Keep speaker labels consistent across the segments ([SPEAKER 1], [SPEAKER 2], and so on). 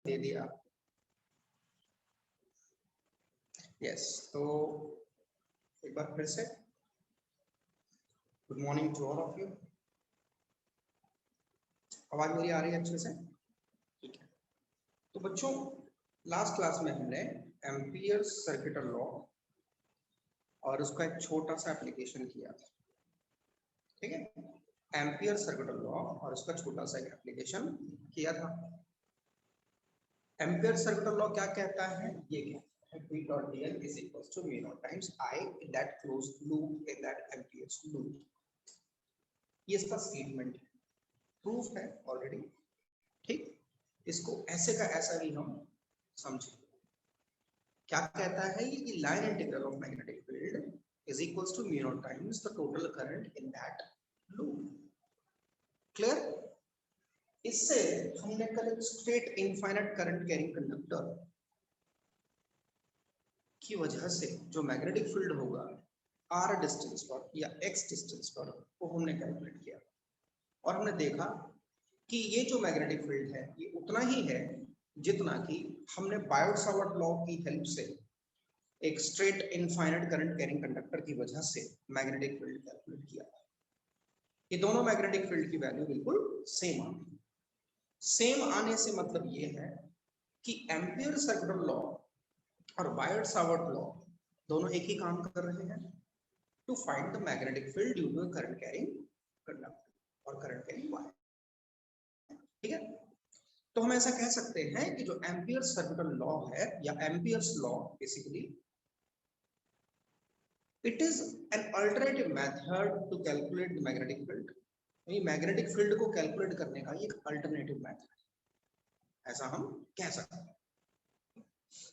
[SPEAKER 1] दे दिया। यस, तो एक बार फिर से good morning to all of you. आवाज मेरी आ रही है अच्छे से? ठीक है। तो बच्चों, लास्ट क्लास में हमने एम्पियर सर्किट लॉ और उसका एक छोटा सा एप्लीकेशन किया था। ठीक है, एम्पियर सर्किट लॉ और उसका छोटा सा एक एप्लीकेशन किया था। एम्पियर सर्किट लॉ क्या कहता है? ये कहता है V dot dl is equals to mu naught times I in that closed loop in that Ampere's loop। ये इसका स्टेटमेंट है, प्रूफ है ऑलरेडी। ठीक, इसको ऐसे का ऐसा भी हम समझें। क्या कहता है ये कि line integral of magnetic field is equals to mu naught times the total current in that loop. Clear? इससे हमने कल एक straight infinite current carrying conductor की वजह से जो मैग्नेटिक फील्ड होगा r डिस्टेंस पर या x डिस्टेंस पर, वो हमने कैलकुलेट किया और हमने देखा कि ये जो मैग्नेटिक फील्ड है ये उतना ही है जितना कि हमने बायोट-सावर्ट लॉ की हेल्प से एक straight infinite current carrying conductor की वजह से मैग्नेटिक फील्ड कैलकुलेट किया। ये दोनों मैग्नेटिक फील्ड की वैल्यू बिल्कुल सेम आ गई। सेम आने से मतलब ये है कि एम्पियर सर्किट लॉ और बायोट-सावर्ट लॉ दोनों एक ही काम कर रहे हैं, to find the magnetic field due to current carrying conductor और करंट कैरिंग वायर। ठीक है, तो हम ऐसा कह सकते हैं कि जो एम्पियर सर्किट लॉ है या ampere's law, basically it is an alternative method to calculate the magnetic field. ये मैग्नेटिक फील्ड को कैलकुलेट करने का एक अल्टरनेटिव मेथड है, ऐसा हम कह सकते हैं।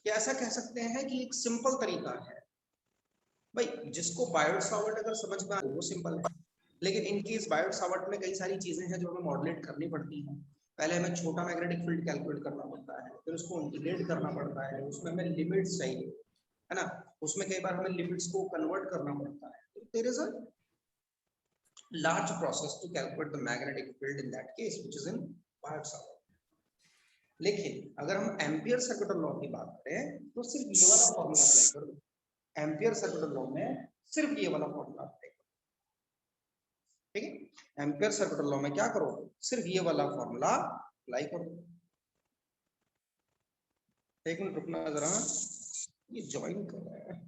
[SPEAKER 1] या ऐसा कह सकते हैं कि एक सिंपल तरीका है। भाई, जिसको बायोट-सावर्ट अगर समझ में आए वो सिंपल है, लेकिन इन केस बायोट-सावर्ट में कई सारी चीजें हैं जो हमें मॉडुलेट करनी पड़ती हैं। पहले हमें छोटा मैग्नेटिक फील्ड कैलकुलेट करना पड़ता है, फिर उसको इंटीग्रेट करना पड़ता है, उसमें हमें लिमिट्स चाहिए, है ना। उसमें कई बार हमें लिमिट्स को कन्वर्ट करना पड़ता है। There is a large process to calculate the magnetic field in that case which is in Biot Savart. लेकिन अगर हम एम्पियर सर्किट लॉ की बात करें तो सिर्फ ये वाला फॉर्मूला अप्लाई कर दो। एम्पियर सर्किट लॉ में सिर्फ ये वाला फॉर्मूला अप्लाई करो। ठीक है, एम्पियर सर्किट लॉ में क्या करो? सिर्फ ये वाला फॉर्मूला अप्लाई करो। एक मिनट रुकना जरा, ये ज्वाइन कर रहा है।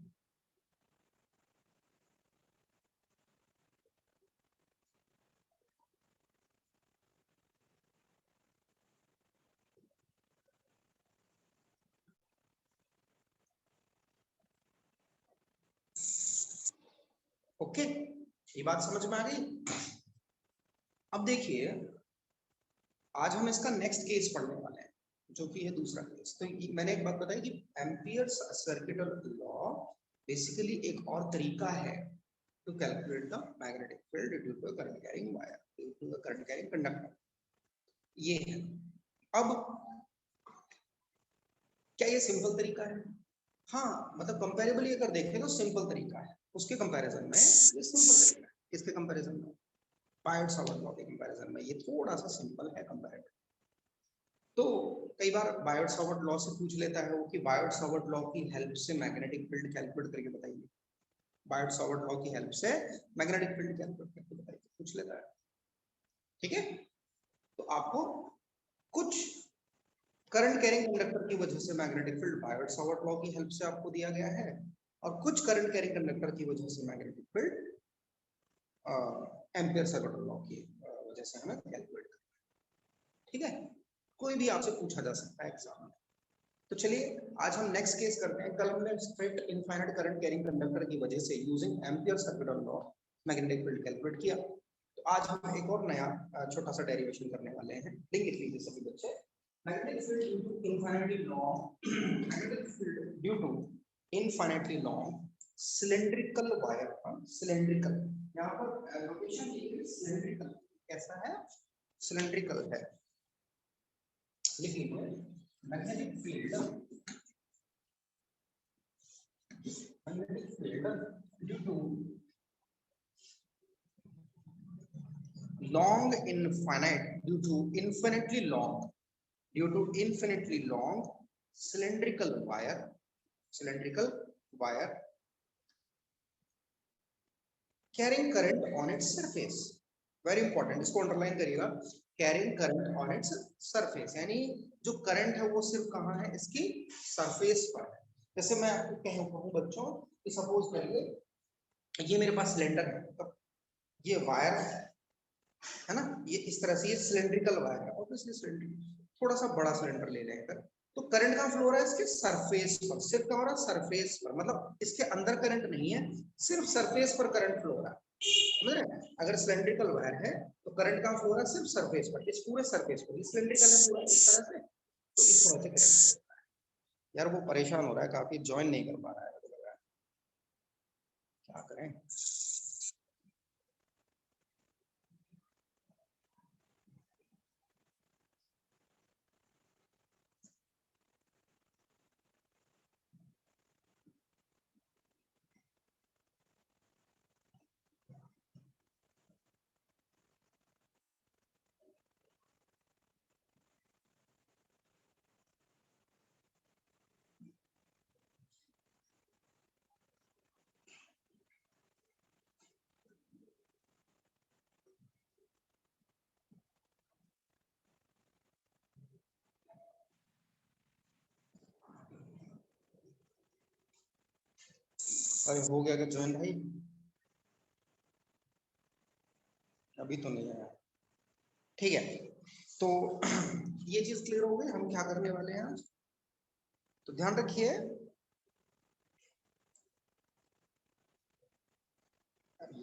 [SPEAKER 1] ओके, ये बात समझ में आ गई? अब देखिए, आज हम इसका नेक्स्ट केस पढ़ने वाले हैं, जो कि है दूसरा केस। तो मैंने एक बात बताई कि एम्पियर सर्किट लॉ बेसिकली एक और तरीका है to calculate the magnetic field due to current carrying wire, due to the current carrying conductor. ये है। अब क्या ये सिंपल तरीका है? हाँ, मतलब कंपैरेबली अगर देखें तो सिंपल तरीका है। उसके कंपैरिजन में ये सिंपल तरीका है। किसके कंपैरिजन में? बायोट-सावर्ट लॉ के कंपैरिजन में ये थोड़ा सा सिंपल है कंपैरेटिव। तो कई बार बायोट-सावर्ट लॉ से पूछ लेता है वो कि बायोट-सावर्ट लॉ की हेल्प से मैग्नेटिक फील्ड कैलकुलेट करके बताइए। बायोट-सावर्ट लॉ की हेल्प से मैग्नेटिक फील्ड कैलकुलेट करके बताइए, पूछ लेता है। ठीक है, तो आपको कुछ करंट कैरिंग कंडक्टर की वजह से मैग्नेटिक फील्ड बायोट-सावर्ट लॉ की हेल्प से आपको दिया गया है, और कुछ करंट कैरिंग कंडक्टर की वजह से magnetic field ampere circuit law की वजह से हमें कैलकुलेट करना है। ठीक है, कोई भी आपसे पूछा जा सकता है एग्जाम में। तो चलिए आज हम नेक्स्ट केस करते हैं। कल हमने straight infinite current carrying conductor की वजह से using ampere circuit law magnetic field calculate किया। तो आज हम एक और नया छोटा सा डेरिवेशन करने वाले हैं। लिख लीजिए सभी बच्चे। Magnetic field due to infinitely long magnetic field due to infinitely long cylindrical wire, cylindrical, यहाँ पर लोकेशन दी है सिलेंड्रिकल। कैसा है? सिलेंड्रिकल है। लिख लीजिए magnetic field due to long infinite due to infinitely long due to infinitely long cylindrical wire carrying current on its surface. Very important, इसको underline करिएगा, carrying current on its surface, यानी जो current है वो सिर्फ कहाँ है, इसकी सरफेस पर है। जैसे मैं आपको कहूँ बच्चों कि सपोज करिए ये मेरे पास सिलेंडर है, तो ये वायर है ना, ये इस तरह से ये सिलेंड्रिकल वायर है, ऑब्वियसली सिलेंड्रिकल, थोड़ा सा बड़ा सिलेंडर ले लें इधर, तो करंट कहाँ फ्लो हो रहा है, इसके सरफेस पर, सिर्फ कहाँ हो रहा है, सरफेस पर, मतलब इसके अंदर करंट नहीं है, सिर्फ सरफेस पर करंट फ्लो हो रहा है, समझ रहे हैं? अगर सिलेंड्रिकल वायर है तो करंट कहाँ फ्लो हो रहा है, सिर्फ सरफेस पर, इस पूरे सरफेस पर, सिलेंड्रिकल है पूरा इस तरह से, तो इस तरह से करंट। यार वो परेशान हो रहा है काफी, ज्वाइन नहीं कर पा रहा है, क्या करें। अरे हो गया क्या ज्वाइन भाई? अभी तो नहीं आया, ठीक है। तो ये चीज क्लियर हो गई, हम क्या करने वाले हैं आज, तो ध्यान रखिए,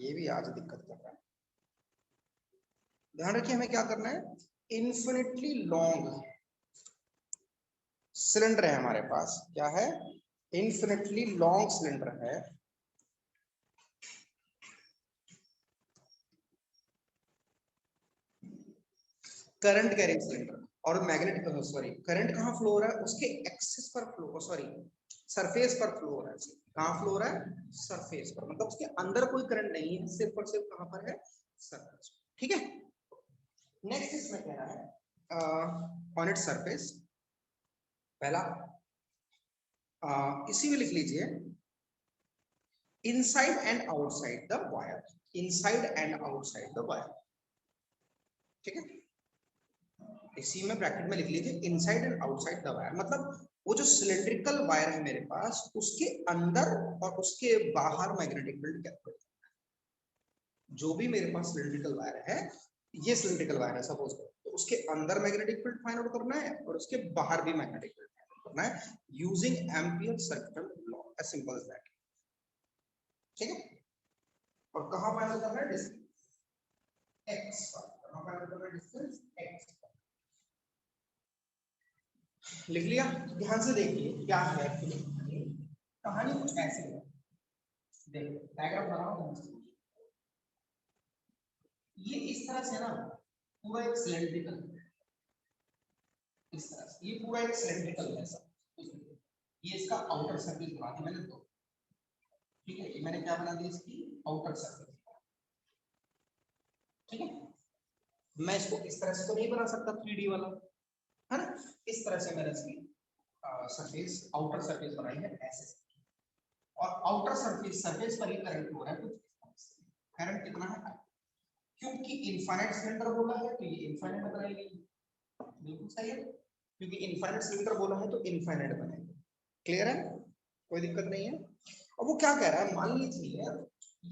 [SPEAKER 1] ये भी आज दिक्कत कर रहा है, ध्यान रखिए हमें क्या करना है, इन्फिनिटली लॉन्ग सिलेंडर है हमारे पास, क्या है, इन्फिनिटली लॉन्ग सिलेंडर है, करंट कैरिंग सिलेंडर, और मैग्नेटिक, सॉरी करंट कहाँ फ्लो हो रहा है, उसके एक्सिस पर फ्लो, सॉरी सरफेस पर फ्लो हो रहा है, कहाँ फ्लो हो रहा है, सरफेस पर, मतलब उसके अंदर कोई करंट नहीं है, सिर्फ और सिर्फ कहाँ पर है, सरफेस, ठीक है। नेक्स्ट इसमें कह रहा है ऑन इट सरफेस, पहला इसी में लिख लीजिए, inside and outside the wire, inside and outside the wire, ठीक है, इसी में ब्रैकेट में लिख लीजिए inside and outside the wire, मतलब वो जो सिलेंड्रिकल वायर है मेरे पास, उसके अंदर और उसके बाहर मैग्नेटिक फील्ड कैलकुलेट, जो भी मेरे पास सिलेंड्रिकल वायर है, ये सिलेंड्रिकल वायर है सपोज, तो उसके अंदर मैग्नेटिक फील्ड फाइंड आउट करना है और उसके बाहर भी मैग्नेटिक फील्ड फाइंड आउट करना है using ampere circuital law, as simple as that, ठीक है। और कहां फाइंड आउट करना है, डिस्टेंस x पर, कहां फाइंड आउट करना है, डिस्टेंस x, लिख लिया। ध्यान से देखिए क्या है एक्चुअली कहानी, कुछ ऐसे है, देखो डायग्राम बनाओ, ये इस तरह से ना पूरा एक सिलेंड्रिकल, इस तरह से ये पूरा एक सिलेंड्रिकल है सब, ये इसका आउटर सर्फेस बना दी मैंने दो, ठीक है, ये मैंने क्या बना दी, इसकी आउटर सर्फेस, ठीक है। मैं इसको इस तरह से तो नहीं बना सकता 3D वाला, है ना, इस तरह से मैंने इसकी सरफेस, आउटर सरफेस बनाई है ऐसे, और आउटर सरफेस, सरफेस पर ही करंट हो रहा है कुछ, करंट कितना है, क्योंकि इनफाइनाइट सिलेंडर बोला है तो ये इनफाइनाइट बनाएगी, बिल्कुल सही है, क्योंकि इनफाइनाइट सिलेंडर बोला है तो इनफाइनाइट बनाएगी, क्लियर है, कोई दिक्कत नहीं है। अब वो क्या कह रहा है, मान लीजिए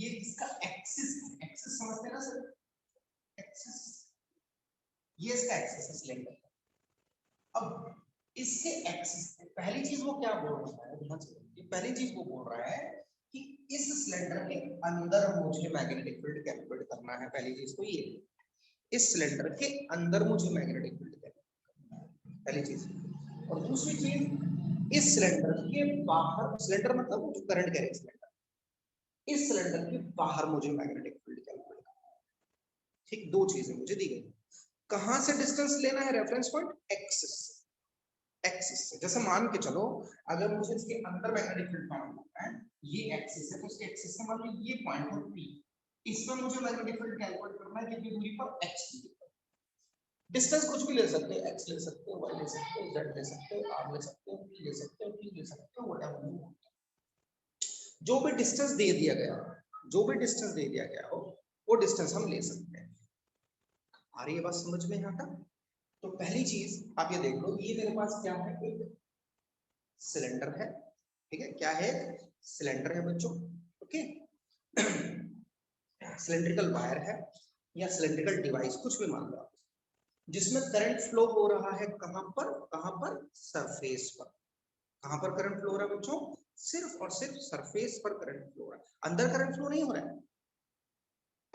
[SPEAKER 1] ये इसका एक्सिस है, एक्सिस समझते हैं ना सर, एक्सिस, ये इसका एक्सिस है सिलेंडर, अब इसके एक्सिस, पहली चीज वो क्या बोल रहा है, ध्यान से, पहली चीज वो बोल रहा है कि इस सिलेंडर के अंदर मुझे मैग्नेटिक फील्ड कैलकुलेट करना है, पहली चीज तो ये, इस सिलेंडर के अंदर मुझे मैग्नेटिक फील्ड कैलकुलेट करना है, पहली चीज। और दूसरी चीज, इस सिलेंडर के बाहर, सिलेंडर मतलब जो करंट कैरिंग सिलेंडर, इस सिलेंडर के बाहर मुझे मैग्नेटिक फील्ड कैलकुलेट करना है, ठीक, दो चीजें मुझे दी गई, कहां से डिस्टेंस लेना है, रेफरेंस पॉइंट एक्सिस, एक्सिस से, जैसे मान के चलो अगर मुझे इसके अंदर मैग्नेटिक फील्ड फाइंड करना है, ये एक्सिस है, तो इसके एक्सिस से मान लो ये पॉइंट है P, इसमें मुझे मैग्नेटिक फील्ड कैलकुलेट करना है कितनी दूरी पर, x की, डिस्टेंस कुछ भी ले सकते हो, एक्स ले सकते हो, वाई ले सकते हो, जेड ले सकते हो, आर ले सकते हो, पी ले सकते हो, टी ले सकते हो, व्हाटएवर यू वांट। जो भी डिस्टेंस दे दिया गया, जो भी डिस्टेंस दे दिया गया हो, वो डिस्टेंस हम ले सकते हैं। आ रही है बात समझ में यहाँ तक? तो पहली चीज आप ये देख लो, ये मेरे पास क्या है, एक सिलेंडर है, ठीक है, क्या है, सिलेंडर है बच्चों, ओके। सिलेंड्रिकल वायर है या सिलेंड्रिकल डिवाइस, कुछ भी मान लो आप, जिसमें करंट फ्लो हो रहा है कहां पर, सरफेस पर। कहां पर करंट फ्लो हो रहा है बच्चों? सिर्फ और सिर्फ सरफेस पर करंट फ्लो हो रहा है, अंदर करंट फ्लो नहीं हो रहा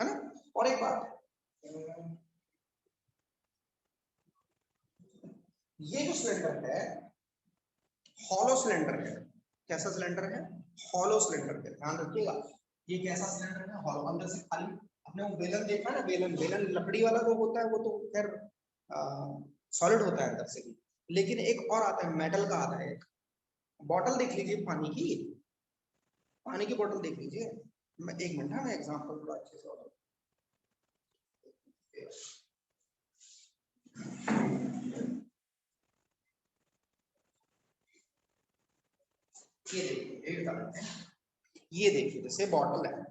[SPEAKER 1] है ना। और एक बात, ये जो सिलेंडर है हॉलो सिलेंडर है। कैसा सिलेंडर है? हॉलो सिलेंडर है, ध्यान रखिएगा। ये कैसा सिलेंडर है? हॉलो, अंदर से खाली। आपने वो बेलन देखा ना, बेलन, बेलन लकड़ी वाला जो होता है वो तो खैर सॉलिड होता है अंदर से भी, लेकिन एक और आता है मेटल का, आता है एक। बॉटल देख लीजिए पानी की, पानी की बोतल देख लीजिए। मैं एक मिनट, मैं एग्जांपल थोड़ा अच्छे से और ये देखिए, ये देखिए जैसे बॉटल है,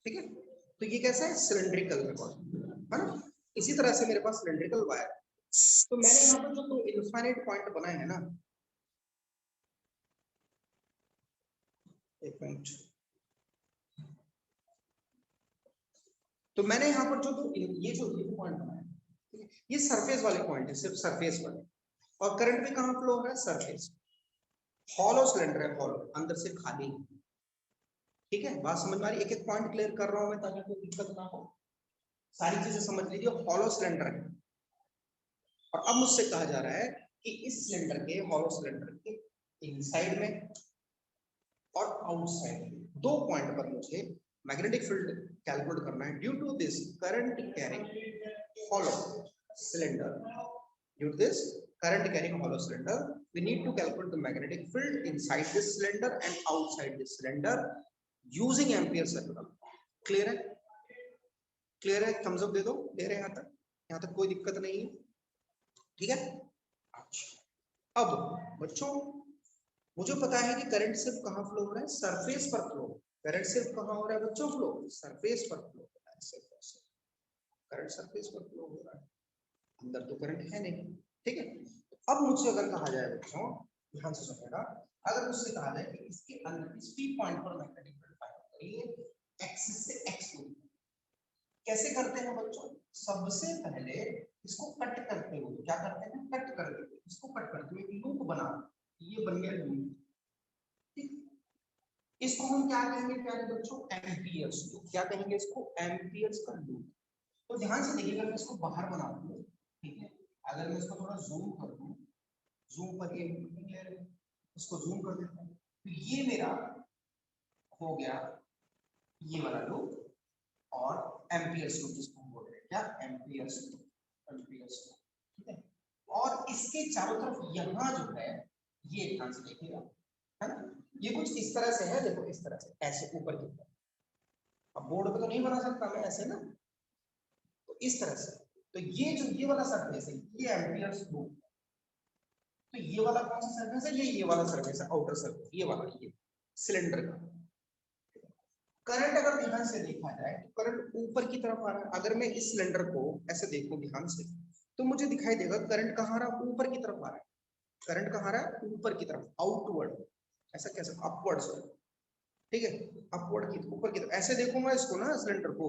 [SPEAKER 1] ठीक है, तो ये कैसा है? सिलेंड्रिकल है बॉटल, है ना। इसी तरह से मेरे पास सिलेंड्रिकल वायर, तो मैंने यहाँ पर जो दो इनफाइनाइट पॉइंट बनाए हैं ना, एक मिनट, तो मैंने यहाँ पर जो दो ये जो पॉइंट बनाए हैं, ये सरफेस वाले पॉइंट है, सिर्फ सरफेस वाले, और करंट भी कहाँ फ्लो हो रहा है? सरफेस। हॉलो सिलेंडर है, हॉलो, अंदर से खाली, ठीक है। बात समझ में आ रही है? एक एक पॉइंट क्लियर कर रहा हूं मैं ताकि कोई दिक्कत ना हो, सारी चीजें समझ लीजिए। हॉलो सिलेंडर है, और अब मुझसे कहा जा रहा है कि इस सिलेंडर के, हॉलो सिलेंडर के इनसाइड में और आउटसाइड में दो पॉइंट पर मुझे मैग्नेटिक फील्ड कैलकुलेट करना है। Due to this current carrying hollow cylinder, due to this current carrying hollow cylinder, we need to calculate the magnetic field inside this cylinder and outside this cylinder using ampere circle. Clear है? Clear है? Thums up दे दो, clear है? यहाँ तक कोई दिक्कत नहीं है, ठीक है। अच्छा, अब बच्चों मुझे पता है कि करंट सिर्फ कहाँ फ्लो हो रहा है? सरफेस पर फ्लो। करंट सिर्फ कहाँ हो रहा है बच्चों? फ्लो सरफेस पर फ्लो हो रहा है, सिर्फ करंट सरफेस पर फ्लो हो रहा है, अंदर तो करंट है नहीं, ठीक है। अब मुझसे अगर कहा जाए बच्चों, ध्यान से सुनिएगा, अगर मुझसे कहा जाए कि इसके अंदर इस पी पॉइंट पर मैग्नेटिक फील्ड फाइंड करिए एक्सिस से एक्स दूरी, कैसे करते हैं बच्चों? सबसे पहले इसको कट करते हुए, क्या करते हैं? कट करते हुए, इसको कट करते हुए लूप बना, ये बन गया लूप, ठीक। इसको हम क्या कहेंगे प्यारे बच्चों? Amperes loop. क्या कहेंगे इसको? एम्पियर्स का लूप। तो ध्यान से देखिएगा, मैं इसको बाहर बना दूं, ठीक है, अगर मैं इसको थोड़ा जूम कर दूं, जूम पर ये इसको जूम कर देता हूं, तो ये मेरा हो गया ये वाला लूप, और एम्पियर्स लूप जिसको हम बोल रहे हैं, क्या? एम्पियर्स लूप, एम्पियर्स लूप, ठीक है। और इसके चारों तरफ यहाँ जो है, ये ध्यान से देखिएगा, है ना, ये कुछ इस तरह से है, देखो इस तरह से, ऐसे ऊपर की तरफ। अब बोर्ड पे तो नहीं बना सकता मैं ऐसे ना, तो इस तरह से। तो ये जो ये वाला सरफेस है, ये एम्पियर्स लूप। तो ये वाला कौन सा सरफेस है? ये वाला सरफेस है, आउटर सरफेस, ये वाला, ये सिलेंडर का। करंट अगर ध्यान से देखा जाए तो करंट ऊपर की तरफ आ रहा है। अगर मैं इस सिलेंडर को ऐसे देखूं ध्यान से, तो मुझे दिखाई देगा करंट कहाँ आ रहा है? ऊपर की तरफ आ रहा है। करंट कहाँ आ रहा है? ऊपर की तरफ, आउटवर्ड, ऐसा कैसे? अपवर्ड्स, ठीक है, अपवर्ड की, ऊपर की तरफ। ऐसे देखूं मैं इसको ना, सिलेंडर को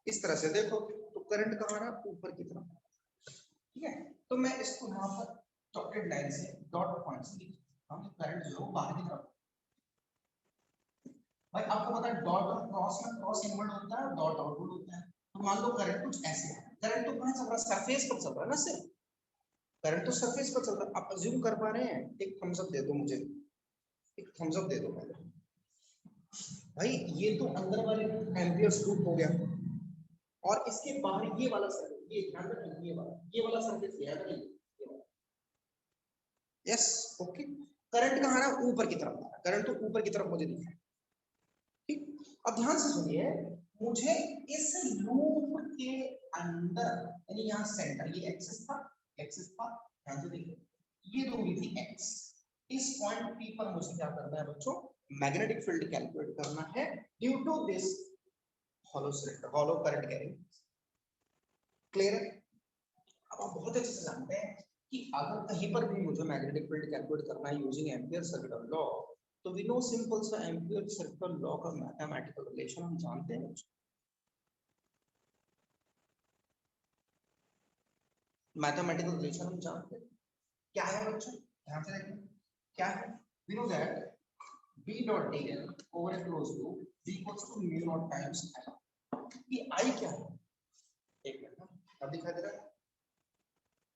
[SPEAKER 1] इस तरह से देखो, तो करंट कहाँ आ रहा है? ऊपर की तरफ, ठीक है। तो मैं इसको यहाँ पर डॉटेड लाइन से, डॉट पॉइंट से लिखता हूं, करंट जो बाहर की तरफ। भाई आपको पता है डॉट और क्रॉस में, क्रॉस इनवर्ड होता है, डॉट आउटवर्ड होता है। तो मान लो करंट कुछ ऐसे है, करंट तो कहां चल रहा है? सरफेस पर चल रहा है ना, सिर्फ करंट तो सरफेस पर चल रहा है। आप अज्यूम कर पा रहे हैं? एक थम्स अप दे दो मुझे, एक थम्स अप दे दो पहले भाई। ये तो अंदर वाले एम्पियर्स लूप हो गया, और इसके बाहर ये वाला सरफेस, ये ध्यान रखिए, ये वाला सरफेस याद रखिए, यस, ओके। करंट कहां है? ऊपर की तरफ आ रहा है, करंट तो ऊपर की तरफ मुझे दिख रहा है, ठीक। अब ध्यान से सुनिए, मुझे इस लूप के अंदर यानी यहाँ सेंटर ये एक्सिस था, यहाँ से देखो ये दूरी थी x। इस पॉइंट P पर मुझे क्या करना है बच्चों, मैग्नेटिक फील्ड कैलकुलेट करना है due to this hollow cylinder, hollow current carrying. Clear है? अब आप बहुत अच्छे से जानते हैं कि अगर कहीं पर भी मुझे मैग्नेटिक फील्ड कैलकुलेट करना है यूजिंग एम्पियर सर्किट लॉ, तो वी नो सिंपल सा एम्पियर सर्किट लॉ का मैथमेटिकल रिलेशन हम जानते हैं। मैथमेटिकल रिलेशन हम जानते हैं क्या है बच्चों, ध्यान से देखिए क्या है। We know that B dot dl over a closed loop is equals to mu naught times I। ये I क्या है, एक मिनट अब दिखा दे रहा है।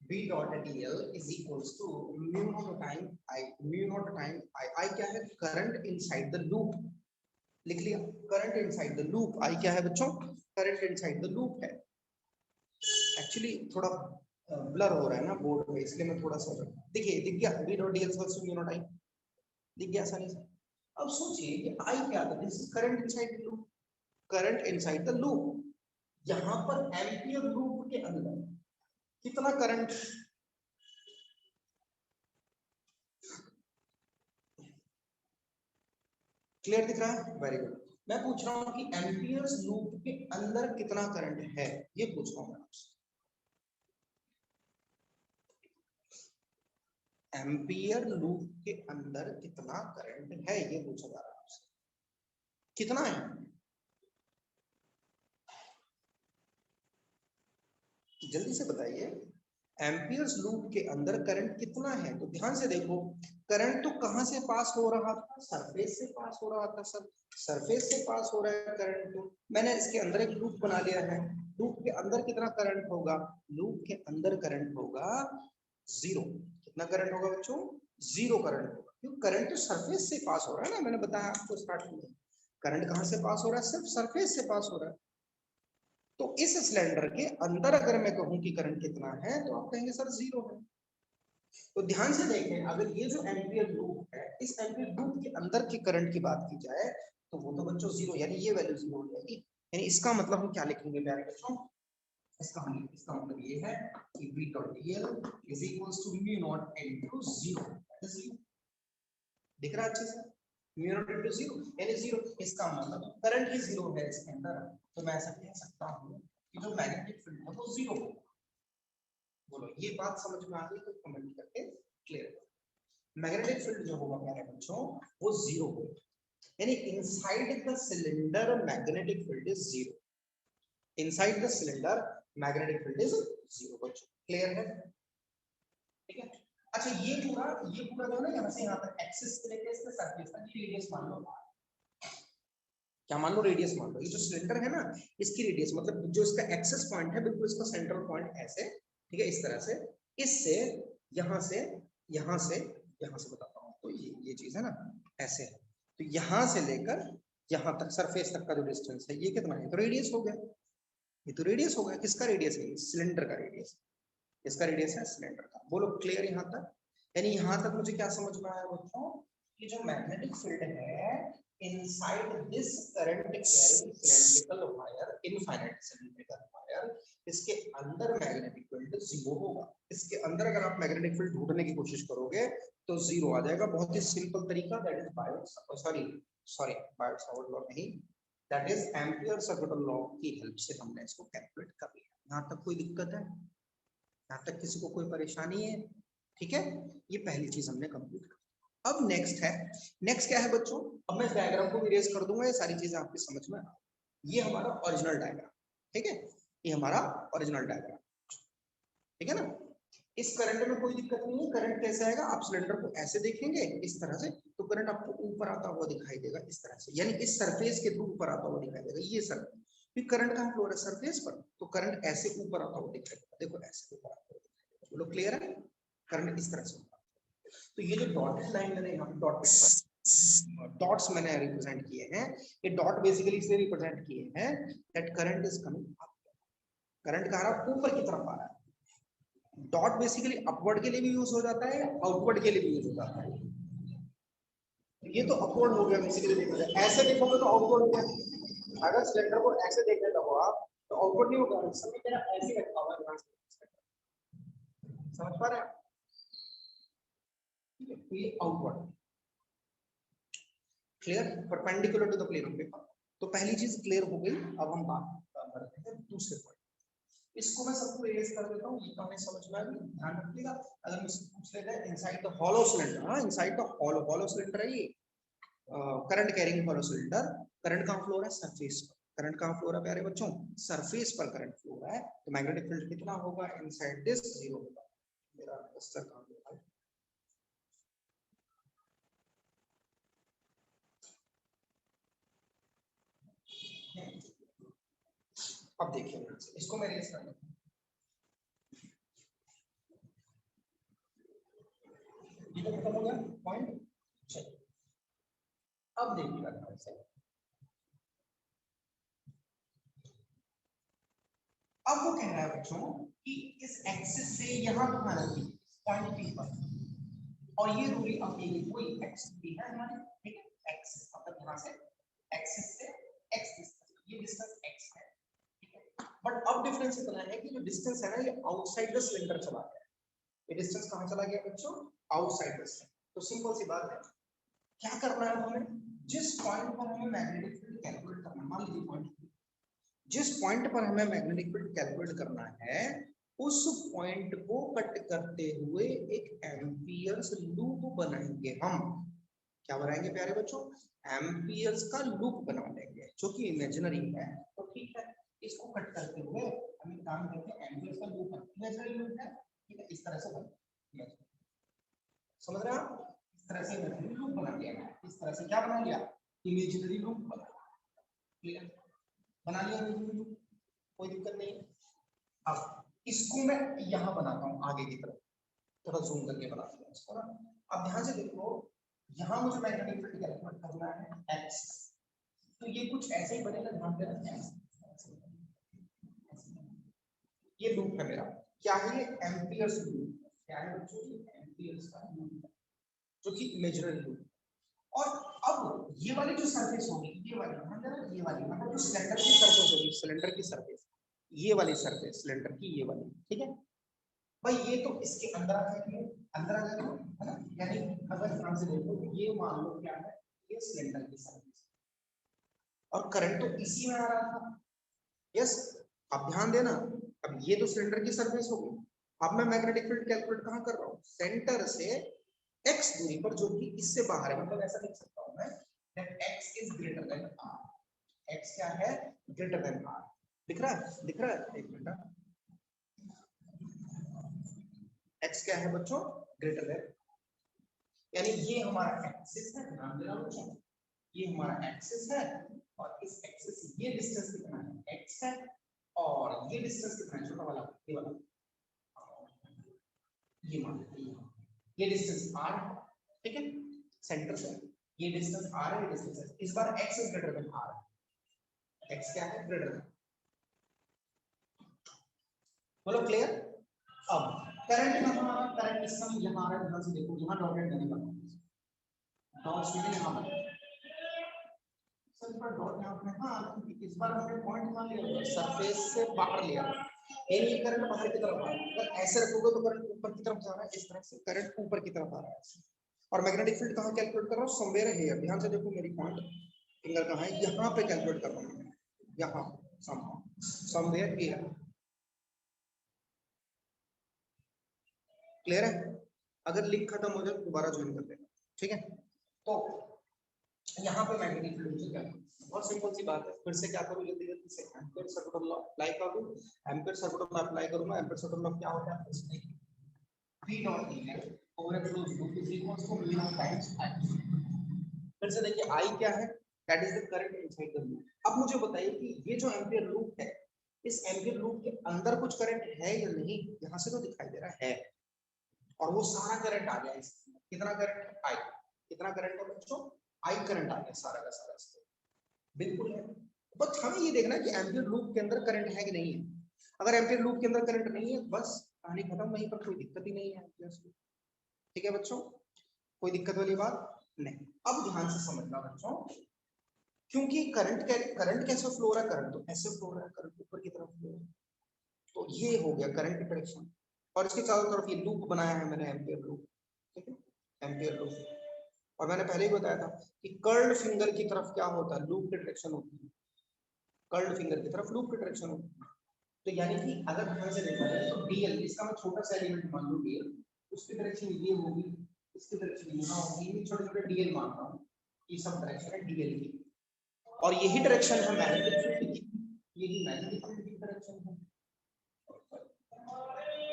[SPEAKER 1] B dot dl is equals to mu naught time I, mu naught time I क्या है, करंट इनसाइड द लूप। लिख लिया, current inside the loop. I क्या है बच्चों, करंट इनसाइड द लूप है। एक्चुअली थोड़ा ब्लर हो रहा है ना बोर्ड में, इसलिए मैं थोड़ा सा, देखिए दिख गया B dot dl equals to mu naught I, दिख गया आसानी से। अब सोचिए कि I क्या था, this is current inside the loop, current inside the loop. यहां पर एम्पियर लूप के अंदर कितना करंट, क्लियर दिख रहा है? Very good. मैं पूछ रहा हूं कि एम्पियर्स लूप के अंदर कितना करंट है, ये पूछ रहा हूं मैं आपसे। एम्पियर लूप के अंदर कितना करंट है, ये पूछा जा रहा है आपसे। कितना है, जल्दी से बताइए। एम्पियर्स लूप के अंदर करंट कितना है, तो ध्यान से देखो, करंट तो कहां से पास हो रहा था, सरफेस से पास हो रहा था सर, सरफेस से पास हो रहा है करंट। तो मैंने इसके अंदर एक लूप बना लिया है, लूप के अंदर कितना करंट होगा, लूप के अंदर करंट होगा जीरो। कितना करंट होगा बच्चों, जीरो करंट होगा, क्योंकि करंट तो सरफेस से पास हो रहा है ना, मैंने बताया आपको स्टार्टिंग में। करंट कहां से पास हो रहा है, सिर्फ सरफेस से पास हो रहा है। तो इस सिलेंडर के अंदर अगर मैं कहूं कि करंट कितना है, तो आप कहेंगे सर जीरो है। तो ध्यान से देखें, अगर ये जो एम्पियर लूप है, इस एम्पियर लूप के अंदर के करंट की बात की जाए, तो वो तो बच्चों जीरो, यानी ये वैल्यू जीरो हो जाएगी। यानी इसका मतलब हम क्या लिखेंगे प्यारे बच्चों, इसका मतलब ये है कि V dot dl is equals to mu naught into zero। दिख रहा है अच्छे से, mu naught into zero यानी जीरो। इसका मतलब करंट ही जीरो है इसके अंदर, तो मैं ऐसा कह सकता हूं कि जो मैग्नेटिक फील्ड है वो जीरो होगा। बोलो ये बात समझ में आ गई तो कमेंट करके क्लियर करो। मैग्नेटिक फील्ड जो होगा प्यारे बच्चों वो जीरो होगा, यानी inside the cylinder magnetic field is zero. Inside the cylinder magnetic field is zero. बच्चों क्लियर है? ठीक है। अच्छा ये पूरा जो है ना, यहाँ से यहाँ तक एक्सिस से लेकर इसके सरफेस तक ये रेडियस मान लो, क्या मान लो, रेडियस मान लो। ये जो सिलेंडर है ना, इसकी रेडियस मतलब जो इसका एक्सेस पॉइंट है, बिल्कुल इसका सेंट्रल पॉइंट ऐसे, ठीक है, इस तरह से, इससे यहाँ से यहाँ से यहाँ से बताता हूँ, तो ये चीज है ना ऐसे, तो यहाँ से लेकर यहाँ तक सरफेस तक का जो डिस्टेंस है ये कितना है, तो रेडियस हो गया। ये तो रेडियस हो गया, किसका रेडियस है, सिलेंडर का रेडियस। इसका रेडियस है सिलेंडर का। बोलो क्लियर यहाँ तक? यानी यहाँ तक मुझे क्या समझ में आया बच्चों, कि जो मैग्नेटिक फील्ड है inside this current carrying cylindrical wire, infinite cylindrical wire, इसके अंदर मैग्नेटिक फील्ड जीरो होगा। इसके अंदर अगर आप मैग्नेटिक फील्ड ढूंढने की कोशिश करोगे तो जीरो आ जाएगा। बहुत ही सिंपल तरीका, that is Biot Savart law नहीं, that is Ampere circuit law की हेल्प से हमने इसको कैलकुलेट कर लिया। यहाँ तक कोई दिक्कत है? यहाँ तक किसी को कोई परेशानी है? ठीक है, ये पहली चीज हमने कंप्लीट कर। अब नेक्स्ट है, नेक्स्ट क्या है बच्चों, अब मैं डायग्राम को भी रेज कर दूंगा, ये सारी चीजें आपकी समझ में। ये हमारा ओरिजिनल डायग्राम, ठीक है, ये हमारा ओरिजिनल डायग्राम, ठीक है ना। इस करंट में कोई दिक्कत नहीं है। करंट कैसे आएगा, आप सिलेंडर को ऐसे देखेंगे इस तरह से, तो करंट आपको ऊपर आता हुआ दिखाई देगा इस तरह से, यानी इस सरफेस के थ्रू ऊपर आता हुआ दिखाई देगा। ये सरफेस, फिर करंट कहाँ फ्लो हो रहा है, सरफेस पर, तो करंट ऐसे ऊपर आता हुआ दिखाई देगा। देखो ऐसे ऊपर आता हुआ दिखाई देगा। बोलो क्लियर है? करंट इस तरह से। तो ये जो डॉटेड लाइन मैंने यहाँ डॉट्स मैंने रिप्रेजेंट किए हैं, ये डॉट बेसिकली इसलिए रिप्रेजेंट किए हैं that current is coming up. Current कहाँ रहा, ऊपर की तरफ आ रहा है। डॉट बेसिकली अपवर्ड के लिए भी यूज हो जाता है, आउटवर्ड के लिए भी यूज हो जाता है। ये तो अपवर्ड हो गया बेसिकली, देखो ऐसे देखोगे तो आउटवर्ड हो गया। अगर सिलेंडर को ऐसे देखने लगो आप, तो आउटपुट नहीं होगा, इस समय मेरा ऐसे रखा हुआ है, समझ पा रहे हैं? ये output clear, perpendicular to the plane of paper. तो पहली चीज क्लियर हो गई। अब हम बात करते हैं दूसरे पॉइंट। इसको मैं सबको इरेज कर देता हूँ, ये तो हमें समझ में आ गई। ध्यान रखिएगा, अगर मुझसे पूछ लेते हैं इनसाइड द हॉलो सिलेंडर, हाँ इनसाइड द हॉलो सिलेंडर है ये, current carrying hollow cylinder, current कहाँ फ्लो रहा है? सरफेस पर। करंट कहाँ फ्लो रहा है प्यारे बच्चों? सरफेस पर करंट फ्लो रहा है। तो मैग्नेटिक फील्ड कितना होगा इनसाइड दिस? 0 होगा। मेरा रजिस्टर कहाँ गया? अब देखिए इसको मैं रेज कर लेता हूँ, ये तो खत्म हो गया पॉइंट। चलिए अब देखिएगा ध्यान से, अब वो कह रहा है बच्चों कि इस एक्सिस से यहां तक आना पॉइंट पी पर, और ये दूरी अब ये कोई एक्स भी है हमारी, ठीक है, एक्सिस मतलब यहां से एक्सिस से एक्स डिस्टेंस, ये डिस्टेंस एक्स है, ठीक है। बट अब डिफरेंस इतना है कि जो डिस्टेंस है ना ये आउटसाइड द सिलेंडर चला गया। ये डिस्टेंस कहां चला गया बच्चों? Outside the cylinder. तो सिंपल सी बात है, क्या करना है हमें? जिस पॉइंट पर हमें मैग्नेटिक फील्ड कैलकुलेट करना, मान लीजिए पॉइंट, जिस पॉइंट पर हमें मैग्नेटिक फील्ड कैलकुलेट करना है उस पॉइंट को कट करते हुए एक एम्पियर्स लूप बनाएंगे हम। क्या बनाएंगे प्यारे बच्चों? एम्पियर्स का लूप बना लेंगे, जो कि इमेजिनरी है। तो ठीक है, इसको कट करते हुए हम एक काम करते हैं, एम्पियर्स का लूप इमेजिनरी लूप है, ठीक है, इस तरह से बना, समझ रहे हैं आप? इस तरह से इमेजिनरी लूप बना लिया, इस तरह से क्या बना लिया? इमेजिनरी लूप बना लिया, बना लिया इमेजिनरी लूप, कोई दिक्कत नहीं। अब इसको मैं यहां बनाता हूं आगे की तरफ, थोड़ा जूम करके बनाता हूं इसको ना। अब ध्यान से देखो, यहां मुझे मैग्नेटिक फील्ड कैलकुलेट करना है x, तो ये कुछ ऐसे ही बनेगा, ध्यान देना। ये लूप है मेरा, क्या है ये? Amperes loop. क्या है बच्चों? एम्पियर्स का लूप, जो कि इमेजिनरी लूप। और अब ये वाली जो सरफेस होगी, ये वाली ध्यान देना, ये वाली मतलब जो सिलेंडर की सरफेस होगी, सिलेंडर की सरफेस, ये वाली सरफेस सिलेंडर की, ये वाली, ठीक है भाई। ये तो इसके अंदर आ जाएगी, अंदर आ जाएगा, है ना? यानी अगर ध्यान से देखो तो ये मान लो क्या है, ये सिलेंडर की सरफेस, और करंट तो इसी में आ रहा था। यस, अब ध्यान देना, अब ये तो सिलेंडर की सरफेस होगी। अब मैं मैग्नेटिक फील्ड कैलकुलेट कहां कर रहा हूं? सेंटर से x दूरी पर, जो कि इससे बाहर है। मतलब ऐसा लिख सकता हूं मैं that x is greater than r। x क्या है? Greater than r। दिख रहा है? दिख रहा है? एक मिनट, x क्या है बच्चों? ग्रेटर देन, यानी ये हमारा एक्सिस है, ध्यान देना बच्चों, ये हमारा एक्सिस है, और इस एक्सिस ये डिस्टेंस कितना है? x है, और ये डिस्टेंस कितना है? छोटा वाला, ये वाला, ये मान ये डिस्टेंस r है, ठीक है, सेंटर से ये डिस्टेंस r है, ये डिस्टेंस है। इस बार x is greater than r, x क्या है? Greater than. बोलो क्लियर? अब करंट का हमारा करंट इस समय यहां आ रहा है, ध्यान से देखो, यहां डॉटेड देने का डॉट सीधे यहां पर, सर पर डॉट यहां पे, हां क्योंकि इस बार हमने पॉइंट मान लिया, सरफेस से बाहर लिया, यानी करंट बाहर की तरफ आ रहा है। अगर ऐसे रखोगे तो करंट ऊपर की तरफ जा रहा है, इस तरह से करंट ऊपर की तरफ आ रहा है। और मैग्नेटिक फील्ड कहां कैलकुलेट कर रहा हूं? समवेयर हियर, ध्यान से देखो मेरी पॉइंट फिंगर कहां है, यहां पे कैलकुलेट कर रहा हूं, यहां समवेयर हियर। क्लियर है? अगर लिंक खत्म हो जाए तो दोबारा ज्वाइन कर लेना, ठीक है? तो यहाँ पे मैग्नेटिक फील्ड मुझे क्या, बहुत सिंपल सी बात है, फिर से क्या करूँ जल्दी जल्दी से, एम्पीयर सर्कुलर लॉ अप्लाई करूँ। एम्पीयर सर्कुलर लॉ अप्लाई करूंगा, एम्पीयर सर्कुलर लॉ क्या होता है? P डॉट E है over a closed loop is equals to mu naught times I। फिर से देखिए I क्या है? That is the current inside the loop. अब मुझे बताइए कि ये जो एम्पीयर लूप है, इस एम्पीयर लूप के अंदर कुछ करंट है या नहीं? यहाँ से तो दिखाई दे रहा है, और वो सारा करंट आ गया इसमें। कितना करंट? I। कितना करंट है बच्चों? I करंट आ गया सारा का सारा इसमें, बिल्कुल है। बस हमें ये देखना है कि एम्पीयर लूप के अंदर करंट है कि नहीं है। अगर एम्पीयर लूप के अंदर करंट नहीं है, बस कहानी खत्म, वहीं पर कोई दिक्कत ही नहीं है, ठीक है बच्चों, कोई दिक्कत वाली बात नहीं। अब ध्यान से समझना बच्चों, क्योंकि करंट कैसे फ्लो हो रहा है, करंट तो ऐसे फ्लो हो रहा है, करंट ऊपर की तरफ फ्लो हो रहा है। तो ये हो गया करंट की डायरेक्शन। और इसके चारों तरफ ये लूप बनाया है मैंने, एम्पियर लूप, ठीक है, एम्पियर लूप। और मैंने पहले ही बताया था कि कर्ल्ड फिंगर की तरफ क्या होता है, लूप की डायरेक्शन होती है, कर्ल्ड फिंगर की तरफ लूप की डायरेक्शन होती है। तो यानी कि अगर ध्यान से देखा जाए तो डीएल, इसका मैं छोटा सा एलिमेंट मान लूं डीएल, उसकी डायरेक्शन ये होगी, इसकी डायरेक्शन यहाँ होगी, ये छोटे छोटे डीएल मान रहा हूँ, ये सब डायरेक्शन है डीएल की। और यही डायरेक्शन है मैग्नेटिक फील्ड की, यही मैग्नेटिक फील्ड की डायरेक्शन है।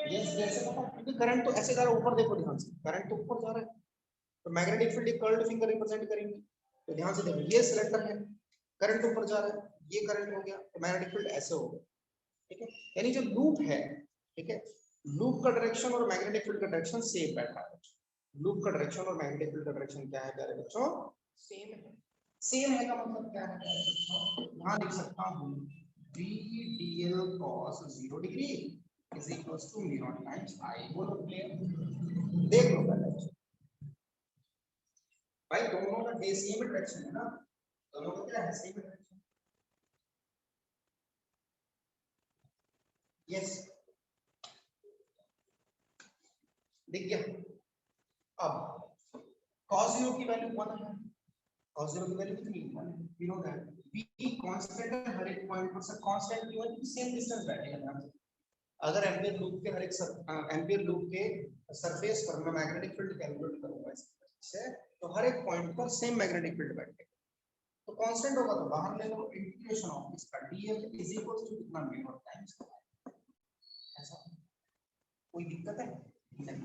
[SPEAKER 1] यस जैसे क्योंकि करंट तो ऐसे जा रहा है ऊपर, देखो ध्यान से, करंट तो ऊपर जा रहा है, तो magnetic field curled finger represent करेंगे। तो ध्यान से देखो, ये सिलेंडर है, करंट ऊपर जा रहा है, ये करंट हो गया, तो मैग्नेटिक फील्ड ऐसे हो गया, ठीक है। यानी जो लूप है, ठीक है, लूप का डायरेक्शन और मैग्नेटिक फील्ड का डायरेक्शन सेम बैठा है। लूप का डायरेक्शन और मैग्नेटिक फील्ड का डायरेक्शन क्या है प्यारे बच्चों, सेम है। सेम है का मतलब क्या है प्यारे बच्चों, यहां लिख सकता हूं b dl cos 0 degree is equals to mu naught times I। बोलो क्लियर, देख लो पहले भाई, दोनों का सेम डायरेक्शन है ना, दोनों का क्या है, सेम डायरेक्शन। यस दिख गया। अब cos 0 की वैल्यू 1 है, cos 0 की वैल्यू कितनी है, 1 है, we know that b constant है हर एक पॉइंट पर, सर कांस्टेंट क्यों है, क्योंकि सेम डिस्टेंस बैठेगा ध्यान से। अगर एम्पियर लूप के हर एक एम्पियर लूप के सरफेस पर मैं मैग्नेटिक फील्ड कैलकुलेट करूंगा इससे, तो हर एक पॉइंट पर सेम मैग्नेटिक फील्ड बैठेगा। तो कांस्टेंट होगा तो बाहर ले लो, इंटीग्रेशन ऑफ इसका dl इज इक्वल टू कितना, म्यू नॉट टाइम्स, ऐसा कोई दिक्कत है नहीं,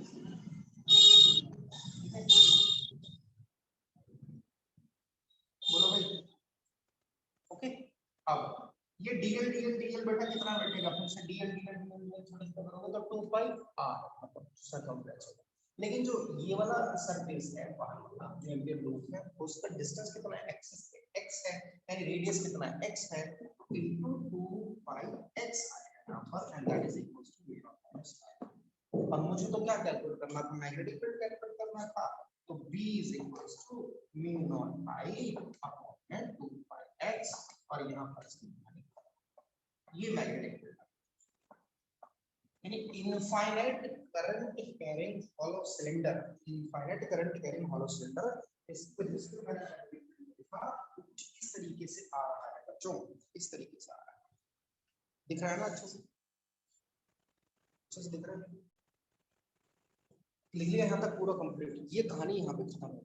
[SPEAKER 1] बोलो भाई, ओके। अब ये dl dl dl बेटा कितना बैठेगा, फिर से dl dl dl थोड़ा सा करोगे तो 2 पाई r, मतलब सरकमफ्रेंस होगा। लेकिन जो ये वाला सरफेस है बाहर वाला जो एम्पियर लूप है, उसका डिस्टेंस कितना है, x है, x है, यानी रेडियस कितना है, x है, इनटू 2 पाई x आएगा यहां पर, and that is equal to v naught times I। अब मुझे तो क्या कैलकुलेट करना था, मैग्नेटिक फील्ड कैलकुलेट करना था, तो b is equal to mu naught I upon 2 pi x, और यहाँ पर ये मैग्नेटिक फील्ड, यानी infinite current carrying hollow cylinder, infinite current carrying hollow cylinder, इसको जिसको मैंने लिखा इस तरीके से आ रहा है बच्चों, इस तरीके से आ रहा है, दिख रहा है ना, अच्छे से, अच्छे से दिख रहा है, लिख लिया यहाँ तक पूरा कंप्लीट, ये कहानी यहाँ पे खत्म हो,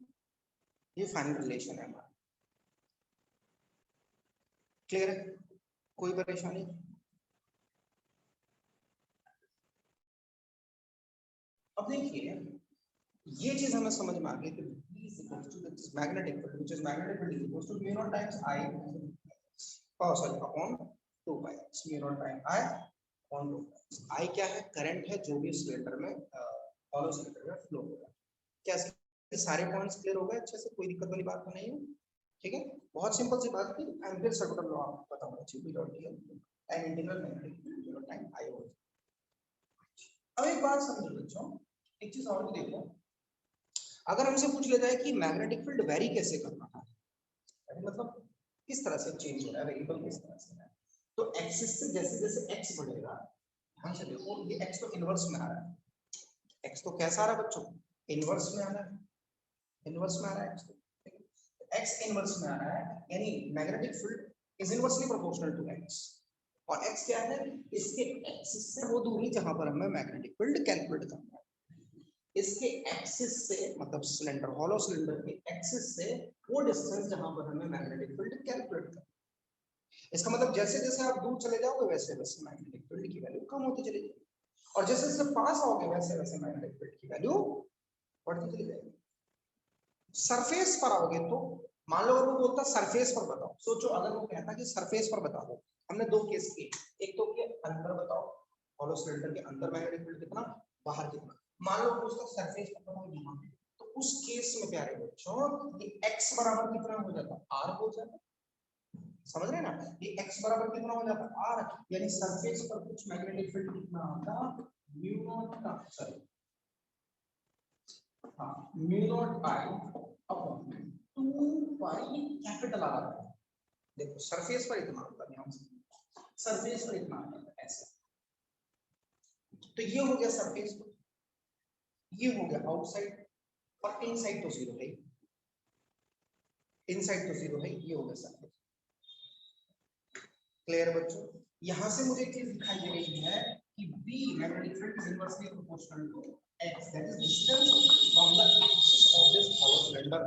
[SPEAKER 1] ये फाइनल रिलेशन है हमारा, क्लियर है, कोई परेशानी। अब देखिए ये चीज हमें समझ में आ गई कि B is equals to this magnetic field, which is magnetic field is equals to mu naught times I, oh sorry, upon 2 pi x, mu naught times I upon 2 pi। I क्या है, करंट है जो भी cylinder में, hollow cylinder में flow हो रहा है। क्या ये सारे पॉइंट्स क्लियर हो गए अच्छे से, कोई दिक्कत वाली बात तो नहीं है, ठीक है। बहुत सिंपल सी बात थी, एम्पियर सर्कुलर लॉ आपको पता होना चाहिए, B dot dl time integral magnetic field mu naught times I होगा। अब एक बात समझो बच्चों, एक चीज और भी देखो, अगर हमसे पूछ लिया जाए कि मैग्नेटिक फील्ड वेरी कैसे करना है, मतलब किस तरह से चेंज हो रहा है, वेरिएबल किस तरह से है, तो एक्सिस से जैसे जैसे x बढ़ेगा, ध्यान से देखो ये x तो इनवर्स में आ रहा है, x तो कैसा आ रहा है बच्चों, इनवर्स में आ रहा है, इनवर्स में आ रहा है x, तो x इनवर्स में आ रहा है, यानी magnetic field is inversely proportional to x, और x क्या है, इसके एक्सिस से वो दूरी जहां पर हमें मैग्नेटिक फील्ड कैलकुलेट करना है, इसके एक्सिस से, मतलब सिलेंडर, हॉलो सिलेंडर के एक्सिस से वो डिस्टेंस जहां पर हमें मैग्नेटिक फील्ड कैलकुलेट करना है। इसका मतलब जैसे जैसे आप दूर चले जाओगे वैसे वैसे मैग्नेटिक फील्ड की वैल्यू कम होती चली जाएगी, और जैसे जैसे पास आओगे वैसे वैसे मैग्नेटिक फील्ड की वैल्यू बढ़ती चली जाएगी। सरफेस पर आओगे तो मान लो अगर वो बोलता सरफेस पर बताओ, सोचो अगर वो कहता कि सरफेस पर बता दो, हमने दो केस किए, एक तो कि अंदर बताओ, हॉलो सिलेंडर के अंदर मैग्नेटिक फील्ड कितना, बाहर कितना, मान लो उसका सरफेस पर बताओ यहाँ, तो उस केस में प्यारे बच्चों ये x बराबर कितना हो जाता, r हो जाता, समझ रहे हैं ना, ये x बराबर कितना हो जाता, r, यानी सरफेस पर कुछ मैग्नेटिक फील्ड कितना आता, म्यू नॉट का, सॉरी हाँ mu naught i upon 2 pi capital R, देखो सरफेस पर इतना होगा, ध्यान से, सरफेस पर इतना होगा ऐसे, तो ये हो गया सरफेस पर, ये हो गया आउटसाइड, और इनसाइड तो जीरो है, इनसाइड तो जीरो है, ये हो गया सरफेस। क्लियर बच्चों? यहां से मुझे एक चीज दिखाई दे रही है कि B magnetic field is inversely proportional to x, that is distance from the axis of this hollow cylinder.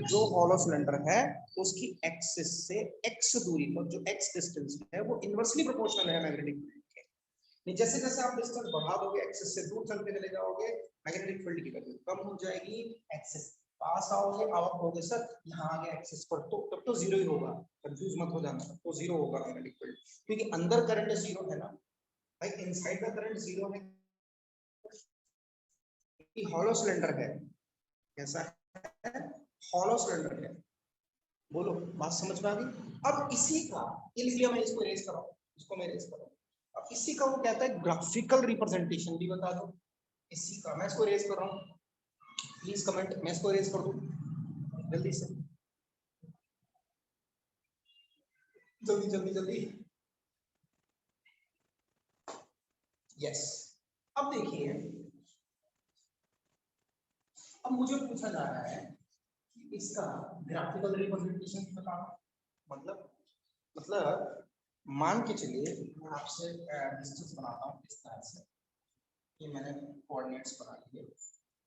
[SPEAKER 1] जो हॉलो सिलेंडर है उसकी एक्सिस से x दूरी पर जो x डिस्टेंस है वो इनवर्सली प्रोपोर्शनल है मैग्नेटिक फील्ड के। नहीं, जैसे जैसे आप डिस्टेंस बढ़ा दोगे, एक्सिस से दूर चलते चले जाओगे, मैग्नेटिक फील्ड की वैल्यू कम हो जाएगी, एक्सिस पास आओगे, आप कहोगे सर यहाँ आ गया एक्सिस पर, तो तब तो जीरो ही होगा, कंफ्यूज मत हो जाना, तो जीरो होगा मैग्नेटिक फील्ड, क्योंकि अंदर करंट जीरो है ना भाई, इनसाइड का करंट जीरो है, कि हॉलो सिलेंडर है, कैसा है, हॉलो सिलेंडर है। बोलो बात समझ में आ गई? अब इसी का, ये लिख लिया, मैं इसको इरेज कर रहा हूँ, इसको मैं इरेज कर रहा हूँ। अब इसी का वो कहता है ग्राफिकल रिप्रेजेंटेशन भी बता दो, इसी का मैं इसको इरेज कर रहा हूँ, प्लीज कमेंट, मैं इसको इरेज कर दूं जल्दी से, जल्दी जल्दी जल्दी, यस। अब देखिए, अब मुझे पूछा जा रहा है कि इसका ग्राफिकल रिप्रेजेंटेशन बताओ, मतलब मान के चलिए मैं आपसे डिस्टेंस बनाता हूँ इस तरह से, ये मैंने कोऑर्डिनेट्स बना लिए,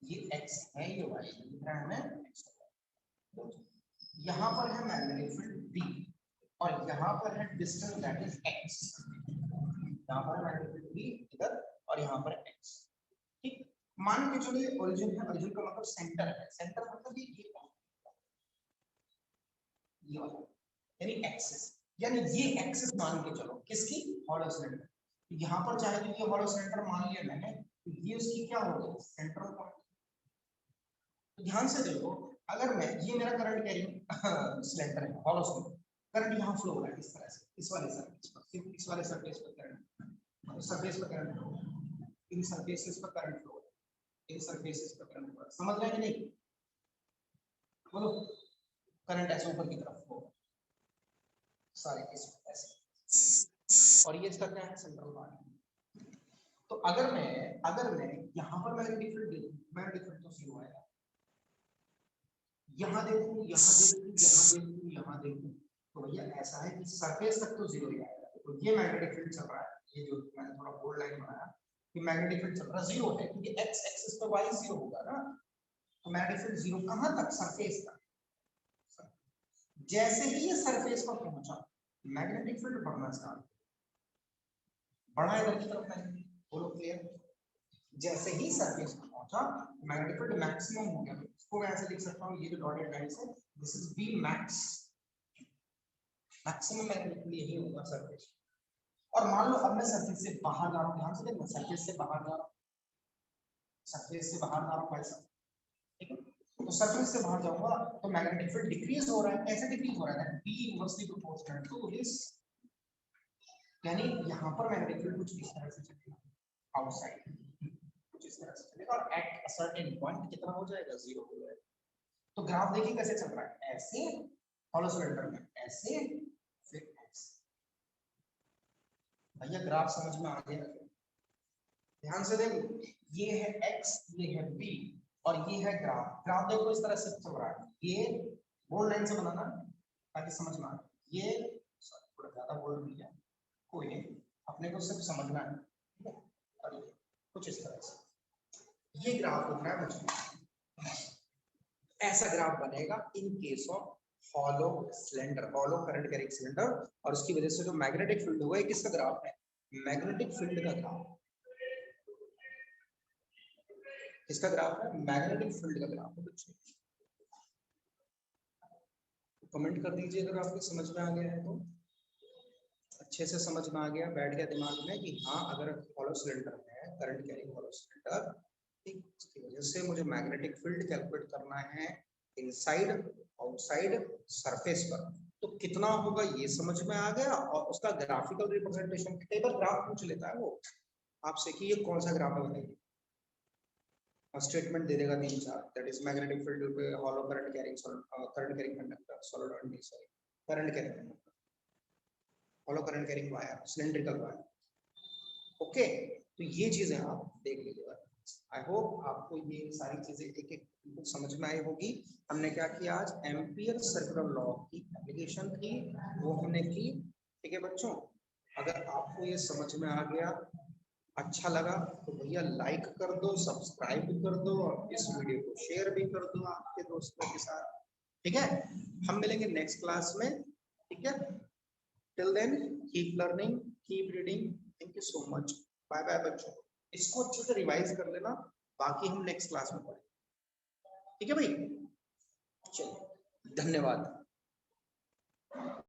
[SPEAKER 1] ये x है, ये y है, दिख रहा है हमें x, यहाँ पर है मैग्नेटिक फील्ड B, और यहाँ पर है डिस्टेंस दैट इज x, यहाँ पर मैग्नेटिक फील्ड B इधर, और यहाँ पर x, ठीक। मान के चलिए ओरिजिन है, ओरिजिन का मतलब सेंटर है, सेंटर मतलब ये वाला, यानी एक्सिस, यानी ये एक्सिस मान के चलो किसकी, हॉलो सिलेंडर। यहाँ पर चाहे तो ये हॉलो सिलेंडर मान लिया मैंने, तो ये उसकी क्या हो गई, सेंट्रल पॉइंट। तो ध्यान से देखो, अगर मैं, ये मेरा करंट कैरिंग सिलेंडर है, हॉलो सिलेंडर, करंट यहाँ फ्लो हो रहा है इस तरह से, इस वाले सरफेस पर, इस वाले सरफेस पर करंट, सरफेस पर करंट फ्लो, इन सरफेसेस पर करंट फ्लो, इन सरफेसेस पर करंट फ्लो, समझ रहे हैं कि नहीं? बोलो, करंट ऐसे ऊपर की तरफ फ्लो, सारे ऐसे, और ये इसका क्या है, सेंट्रल पार्ट। तो अगर मैं यहाँ पर मैग्नेटिक फील्ड देखूं, मैग्नेटिक फील्ड तो जीरो आएगा, यहाँ देखूं, यहाँ देखूं, यहाँ देखूं, यहाँ देखूं, तो भैया ऐसा है कि सरफेस तक तो जीरो ही आएगा। तो ये मैग्नेटिक फील्ड चल रहा है, ये जो मैंने थोड़ा बोल्ड लाइन बनाया, कि मैग्नेटिक फील्ड चल रहा है, जीरो है, क्योंकि x एक्सिस पर y जीरो होगा ना, तो मैग्नेटिक फील्ड जीरो कहां तक, सरफेस तक। जैसे ही ये सरफेस पर पहुंचा, मैग्नेटिक फील्ड बढ़ना स्टार्ट, बढ़ा इधर की तरफ मैग्नेटिक, बोलो क्लियर? जैसे ही सरफेस पर पहुंचा, मैग्नेटिक फील्ड मैक्सिमम हो गया, इसको मैं ऐसे लिख सकता हूं, ये जो डॉटेड लाइन है, this is B max, maximum magnetic field यही होगा सरफेस। और मान लो अब मैं सरफेस से बाहर जा रहा हूं, ध्यान से देखना, सरफेस से बाहर जा रहा हूं, सरफेस से बाहर जा रहा हूं ऐसा, ठीक है? तो सरफेस से बाहर जाऊंगा तो मैग्नेटिक फील्ड डिक्रीज हो रहा है, कैसे डिक्रीज हो रहा है, B inversely proportional to this, यानी यहाँ पर मैग्नेटिक फील्ड कुछ इस तरह से चलेगा, आउटसाइड कुछ इस तरह से चलेगा, और एट अ सर्टेन पॉइंट कितना हो जाएगा, जीरो हो जाएगा। तो ग्राफ देखिए कैसे चल रहा है, ऐसे हॉलो सिलेंडर में, ऐसे, फिर ऐसे। भैया ग्राफ समझ में आ गया? ध्यान से देखो, ये है x, ये है b, और ये है ग्राफ, ग्राफ देखो इस तरह से चल रहा है, ये बोल्ड लाइन से बनाना ताकि समझ में आए, ये थोड़ा ज्यादा बोल्ड नहीं है, कोई नहीं, अपने को सिर्फ समझना है, ठीक है? और कुछ इस तरह से ये ग्राफ दिख रहा है मुझे, ऐसा ग्राफ बनेगा in case of hollow cylinder, hollow current carrying cylinder, और उसकी वजह से जो मैग्नेटिक फील्ड हुआ है, किसका ग्राफ है, मैग्नेटिक फील्ड का ग्राफ, किसका ग्राफ है, मैग्नेटिक फील्ड का ग्राफ है बच्चों। कमेंट कर दीजिए अगर आपको समझ में आ गया है, तो अच्छे से समझ में आ गया, बैठ गया दिमाग में कि हाँ अगर हॉलो सिलेंडर है, करंट कैरिंग हॉलो सिलेंडर, ठीक, उसकी वजह से मुझे मैग्नेटिक फील्ड कैलकुलेट करना है इनसाइड, आउटसाइड, सरफेस पर, तो कितना होगा ये समझ में आ गया, और उसका ग्राफिकल रिप्रेजेंटेशन, कई बार ग्राफ पूछ लेता है वो आपसे कि ये कौन सा ग्राफ है बताइए, स्टेटमेंट दे देगा 3-4, दैट इज मैग्नेटिक फील्ड पे hollow current carrying conductor, solid and sorry, current carrying, follow current carrying wire, cylindrical wire. Okay, तो ये चीजें आप देख लीजिएगा। आई होप आपको ये सारी चीजें एक एक समझ में आई होगी। हमने क्या किया आज, एम्पियर सर्कुलर लॉ की एप्लीकेशन थी, वो हमने की। ठीक है बच्चों, अगर आपको ये समझ में आ गया, अच्छा लगा तो भैया लाइक कर दो, सब्सक्राइब कर दो, और इस वीडियो को शेयर भी कर दो आपके दोस्तों के साथ। ठीक है, हम मिलेंगे नेक्स्ट क्लास में। ठीक है, till then keep learning, keep reading. Thank you so much, bye bye बच्चों। इसको अच्छे से रिवाइज कर लेना, बाकी हम नेक्स्ट क्लास में पढ़ेंगे। ठीक है भाई, चलो धन्यवाद।